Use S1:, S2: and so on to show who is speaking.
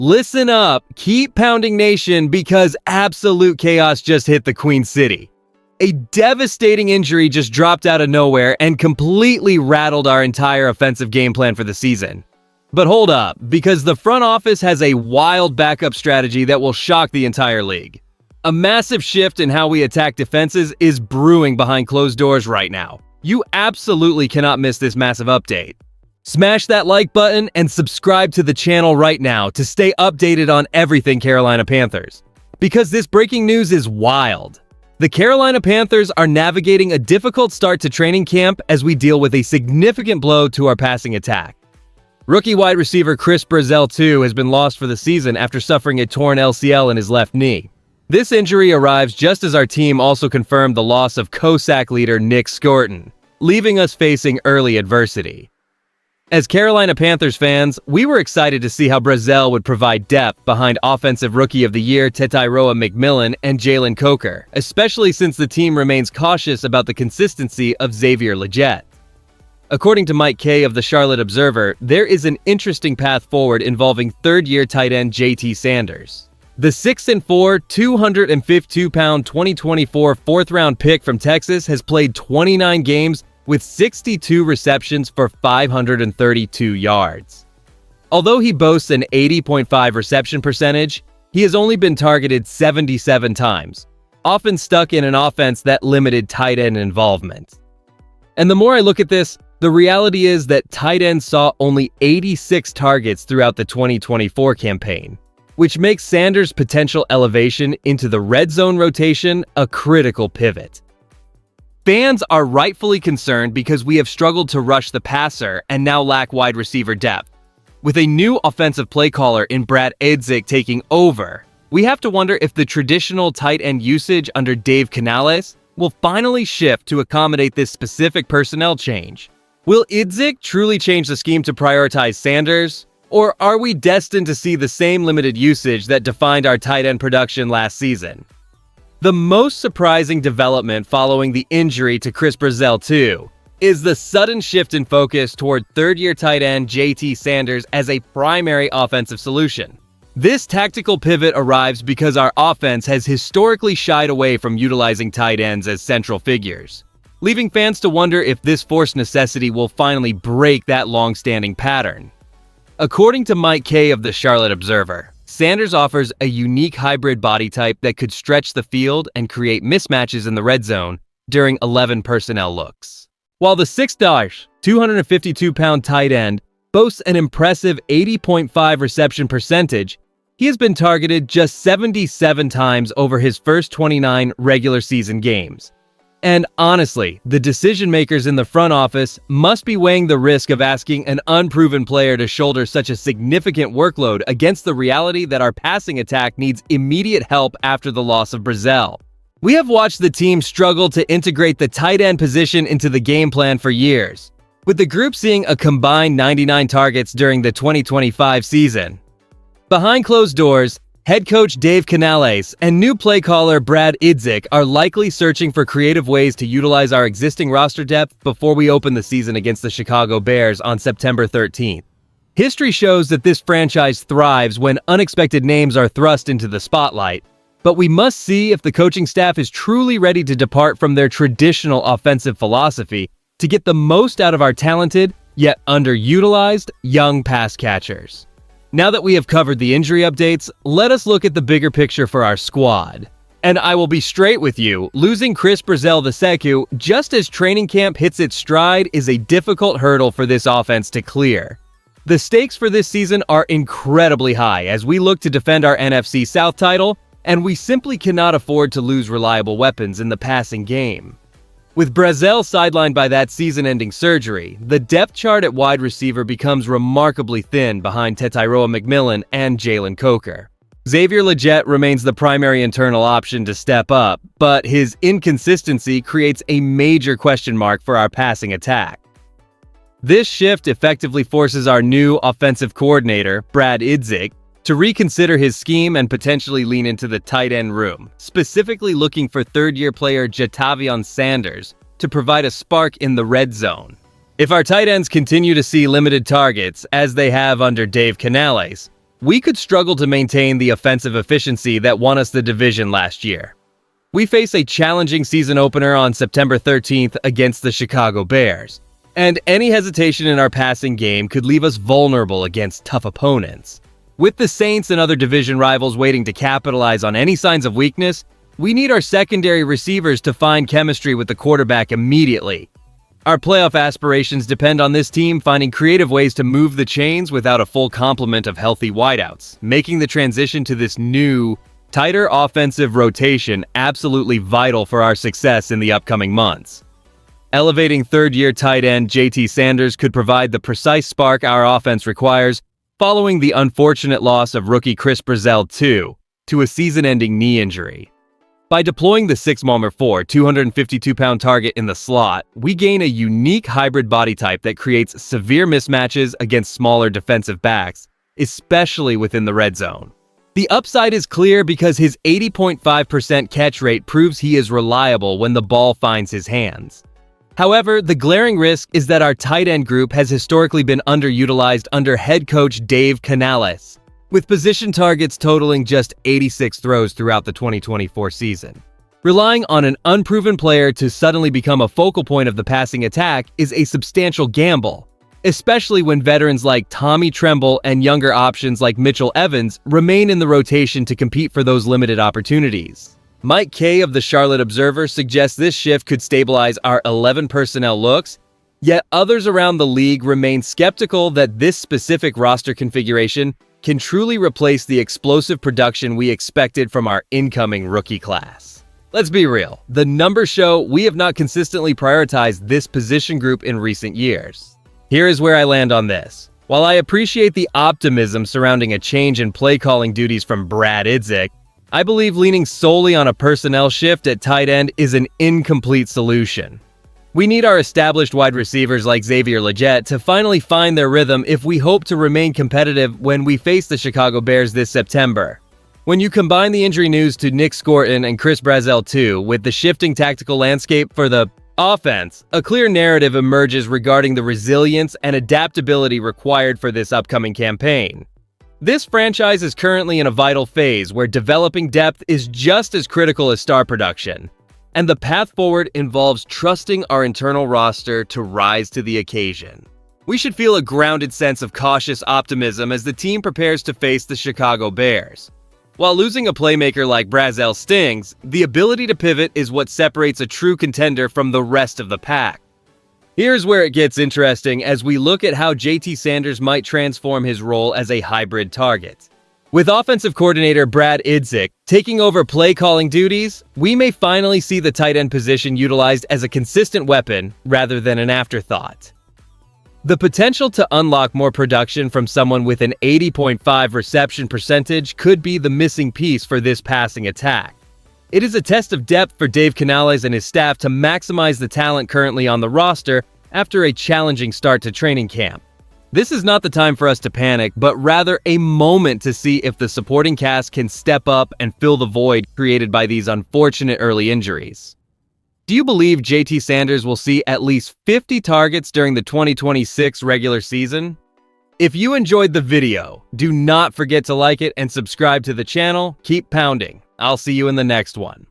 S1: Listen up, keep pounding nation, because absolute chaos just hit the Queen City. A devastating injury just dropped out of nowhere and completely rattled our entire offensive game plan for the season. But hold up, because the front office has a wild backup strategy that will shock the entire league. A massive shift in how we attack defenses is brewing behind closed doors right now. You absolutely cannot miss this massive update. Smash that like button and subscribe to the channel right now to stay updated on everything Carolina Panthers. Because this breaking news is wild. The Carolina Panthers are navigating a difficult start to training camp as we deal with a significant blow to our passing attack. Rookie wide receiver Brazzell II has been lost for the season after suffering a torn LCL in his left knee. This injury arrives just as our team also confirmed the loss of COSAC leader Nick Scorton, leaving us facing early adversity. As Carolina Panthers fans, we were excited to see how Brazzell would provide depth behind Offensive Rookie of the Year Tetairoa McMillan and Jalen Coker, especially since the team remains cautious about the consistency of Xavier Legette. According to Mike Kay of the Charlotte Observer, there is an interesting path forward involving third-year tight end JT Sanders. The 6'4", 252-pound 2024 fourth-round pick from Texas has played 29 games with 62 receptions for 532 yards. Although he boasts an 80.5 reception percentage, he has only been targeted 77 times, often stuck in an offense that limited tight end involvement. And the more I look at this, the reality is that tight ends saw only 86 targets throughout the 2024 campaign, which makes Sanders' potential elevation into the red zone rotation a critical pivot. Fans are rightfully concerned because we have struggled to rush the passer and now lack wide receiver depth. With a new offensive play caller in Brazzell taking over, we have to wonder if the traditional tight end usage under Dave Canales will finally shift to accommodate this specific personnel change. Will Idzik truly change the scheme to prioritize Sanders? Or are we destined to see the same limited usage that defined our tight end production last season? The most surprising development following the injury to Brazzell II is the sudden shift in focus toward third-year tight end JT Sanders as a primary offensive solution. This tactical pivot arrives because our offense has historically shied away from utilizing tight ends as central figures, leaving fans to wonder if this forced necessity will finally break that long-standing pattern. According to Mike Kay of the Charlotte Observer, Sanders offers a unique hybrid body type that could stretch the field and create mismatches in the red zone during 11 personnel looks. While the 6', 252-pound tight end boasts an impressive 80.5 reception percentage, he has been targeted just 77 times over his first 29 regular season games. And honestly, the decision makers in the front office must be weighing the risk of asking an unproven player to shoulder such a significant workload against the reality that our passing attack needs immediate help after the loss of Brazzell. We have watched the team struggle to integrate the tight end position into the game plan for years, with the group seeing a combined 99 targets during the 2025 season. Behind closed doors, head coach Dave Canales and new play caller Brad Idzik are likely searching for creative ways to utilize our existing roster depth before we open the season against the Chicago Bears on September 13th. History shows that this franchise thrives when unexpected names are thrust into the spotlight, but we must see if the coaching staff is truly ready to depart from their traditional offensive philosophy to get the most out of our talented, yet underutilized, young pass catchers. Now that we have covered the injury updates, let us look at the bigger picture for our squad. And I will be straight with you, losing Brazzell II just as training camp hits its stride is a difficult hurdle for this offense to clear. The stakes for this season are incredibly high as we look to defend our NFC South title, and we simply cannot afford to lose reliable weapons in the passing game. With Brazzell sidelined by that season-ending surgery, the depth chart at wide receiver becomes remarkably thin behind Tetairoa McMillan and Jalen Coker. Xavier Legette remains the primary internal option to step up, but his inconsistency creates a major question mark for our passing attack. This shift effectively forces our new offensive coordinator, Brad Idzik, to reconsider his scheme and potentially lean into the tight end room, specifically looking for third-year player Jatavion Sanders to provide a spark in the red zone. If our tight ends continue to see limited targets, as they have under Dave Canales, we could struggle to maintain the offensive efficiency that won us the division last year. We face a challenging season opener on September 13th against the Chicago Bears, and any hesitation in our passing game could leave us vulnerable against tough opponents. With the Saints and other division rivals waiting to capitalize on any signs of weakness, we need our secondary receivers to find chemistry with the quarterback immediately. Our playoff aspirations depend on this team finding creative ways to move the chains without a full complement of healthy wideouts, making the transition to this new, tighter offensive rotation absolutely vital for our success in the upcoming months. Elevating third-year tight end JT Sanders could provide the precise spark our offense requires following the unfortunate loss of rookie Chris Brazzell II to a season-ending knee injury. By deploying the 6'4", 252-pound target in the slot, we gain a unique hybrid body type that creates severe mismatches against smaller defensive backs, especially within the red zone. The upside is clear because his 80.5% catch rate proves he is reliable when the ball finds his hands. However, the glaring risk is that our tight end group has historically been underutilized under head coach Dave Canales, with position targets totaling just 86 throws throughout the 2024 season. Relying on an unproven player to suddenly become a focal point of the passing attack is a substantial gamble, especially when veterans like Tommy Tremble and younger options like Mitchell Evans remain in the rotation to compete for those limited opportunities. Mike Kay of the Charlotte Observer suggests this shift could stabilize our 11 personnel looks, yet others around the league remain skeptical that this specific roster configuration can truly replace the explosive production we expected from our incoming rookie class. Let's be real, the numbers show we have not consistently prioritized this position group in recent years. Here is where I land on this. While I appreciate the optimism surrounding a change in play calling duties from Brad Idzik, I believe leaning solely on a personnel shift at tight end is an incomplete solution. We need our established wide receivers like Xavier Legette to finally find their rhythm if we hope to remain competitive when we face the Chicago Bears this September. When you combine the injury news to Nick Scorton and Chris Brazzell II with the shifting tactical landscape for the offense, a clear narrative emerges regarding the resilience and adaptability required for this upcoming campaign. This franchise is currently in a vital phase where developing depth is just as critical as star production, and the path forward involves trusting our internal roster to rise to the occasion. We should feel a grounded sense of cautious optimism as the team prepares to face the Chicago Bears. While losing a playmaker like Brazzell stings, the ability to pivot is what separates a true contender from the rest of the pack. Here's where it gets interesting as we look at how JT Sanders might transform his role as a hybrid target. With offensive coordinator Brad Idzik taking over play-calling duties, we may finally see the tight end position utilized as a consistent weapon rather than an afterthought. The potential to unlock more production from someone with an 80.5 reception percentage could be the missing piece for this passing attack. It is a test of depth for Dave Canales and his staff to maximize the talent currently on the roster after a challenging start to training camp. This is not the time for us to panic, but rather a moment to see if the supporting cast can step up and fill the void created by these unfortunate early injuries. Do you believe JT Sanders will see at least 50 targets during the 2026 regular season? If you enjoyed the video, do not forget to like it and subscribe to the channel. Keep pounding. I'll see you in the next one.